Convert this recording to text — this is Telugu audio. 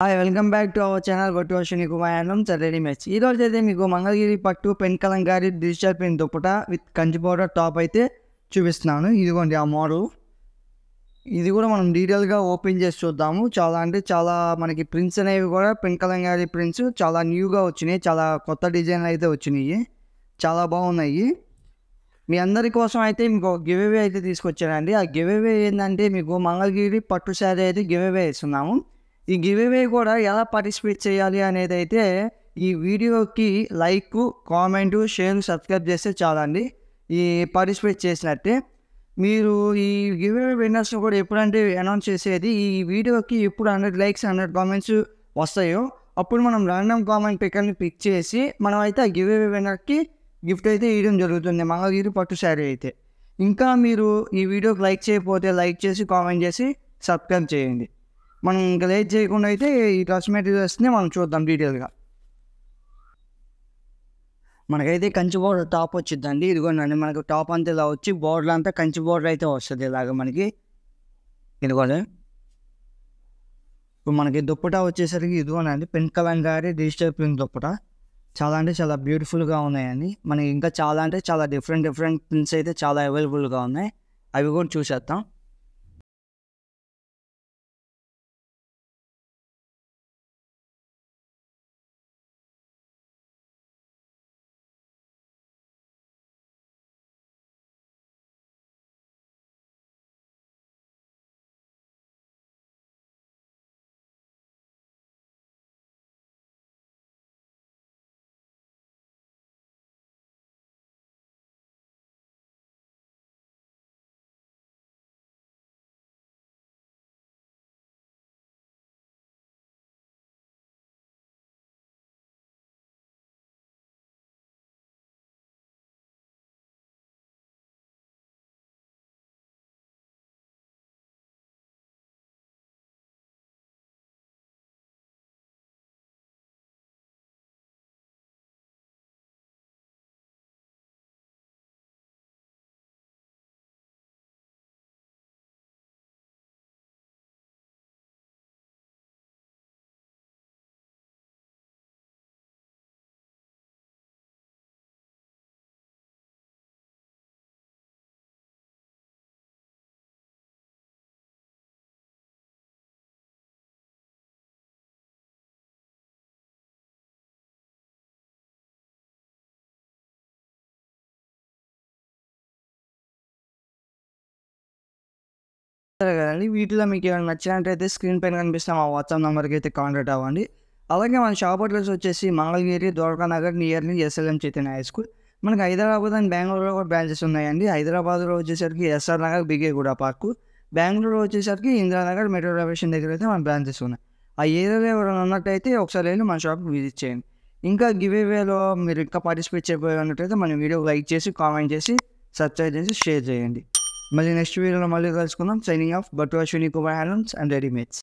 Hi welcome back to our channel Gottu Varshini కుమాయానం రెడీ మ్యాచ్. ఈ రోజు అయితే మీకు మంగళగిరి పట్టు పెన్ కలంకారీ డిజిటల్ ప్రింట్ దుప్పట విత్ కంచి బోర్డర్ టాప్ అయితే చూపిస్తున్నాను. ఇదిగోండి ఆ మోడల్. ఇది కూడా మనం డీటెయిల్గా ఓపెన్ చేసి చూద్దాము. చాలా మనకి ప్రింట్స్ అనేవి కూడా పెన్ కలంకారీ ప్రింట్స్ చాలా న్యూగా వచ్చినాయి. చాలా కొత్త డిజైన్లు అయితే వచ్చినాయి. చాలా బాగున్నాయి. మీ అందరి కోసం అయితే మీకు ఒక గివ్ అవే అయితే తీసుకొచ్చానండి. ఆ గివ్ అవే ఏంటంటే మీకు మంగళగిరి పట్టు శారీ అయితే గివ్ అవే ఇస్తున్నాము. ఈ గివ్ అవే కూడా ఎలా పార్టిసిపేట్ చేయాలి అనేది అయితే ఈ వీడియోకి లైక్, కామెంటు, షేర్, సబ్స్క్రైబ్ చేస్తే చాలండి. ఈ పార్టిసిపేట్ చేసినట్టే. మీరు ఈ గివ్ అవే విన్నర్స్ కూడా ఎప్పుడంటే అనౌన్స్ చేసేది ఈ వీడియోకి ఎప్పుడు 100 లైక్స్ 100 కామెంట్స్ వస్తాయో అప్పుడు మనం ర్యాండమ్ కామెంట్ పిక్ చేసి మనం అయితే ఆ గివ్ అవే విన్నర్కి గిఫ్ట్ అయితే ఇవ్వడం జరుగుతుంది. మంగళగిరి పట్టు శారీ అయితే. ఇంకా మీరు ఈ వీడియోకి లైక్ చేయకపోతే లైక్ చేసి కామెంట్ చేసి సబ్స్క్రైబ్ చేయండి. మనం ఇంకా లేట్ చేయకుండా అయితే ఈ డ్రెస్ మెటీరియల్స్ని మనం చూద్దాం డీటెయిల్గా. మనకైతే కంచి బోర్డర్ టాప్ వచ్చిందండి. ఇదిగోండి మనకు టాప్ అంతా ఇలా వచ్చి బోర్డర్ అంతా కంచి బోర్డర్ అయితే వస్తుంది ఇలాగ మనకి. ఇదిగోండి ఇప్పుడు మనకి దుప్పటా వచ్చేసరికి ఇదిగోనండి pen kalamkari digital print dupatta. చాలా బ్యూటిఫుల్గా ఉన్నాయండి. మనకి ఇంకా చాలా డిఫరెంట్ ప్రింట్స్ అయితే చాలా అవైలబుల్గా ఉన్నాయి. అవి కూడా చూసేద్దాం. సరే కదండి. వీటిలో మీకు ఏమైనా నచ్చినట్టయితే స్క్రీన్ పైన కనిపిస్తున్న మా వాట్సాప్ నెంబర్కి అయితే కాంటాక్ట్ అవ్వండి. అలాగే మన షాప్ అడ్రస్ వచ్చేసి Mangalagiri, Dwaraka Nagar nearly SLM Chaitanya high school. మనకి హైదరాబాద్ అండ్ బెంగళూరులో కూడా బ్రాంచెస్ ఉన్నాయండి. హైదరాబాద్లో వచ్చేసరికి ఎస్ఆర్ నగర్, బిగేగూడ పార్కు. బెంగళూరులో వచ్చేసరికి ఇందిరానగర్ మెట్రో స్టేషన్ దగ్గర అయితే మన బ్రాంచెస్ ఉన్నాయి. ఆ ఏరియాలో ఎవరైనా ఉన్నట్టయితే ఒకసారి వెళ్ళి మన షాప్కి విజిట్ చేయండి. ఇంకా గివ్ అవేలో మీరు ఇంకా పార్టిసిపేట్ చేయబోయినట్టయితే మన వీడియో లైక్ చేసి, కామెంట్ చేసి, సబ్స్క్రైబ్ చేసి, షేర్ చేయండి. మళ్ళీ నెక్స్ట్ వీడియోలో మళ్ళీ కలుసుకుందాం. Signing off. గొట్టు వర్షిని కుమాయానం అండ్ రెడీమేడ్స్.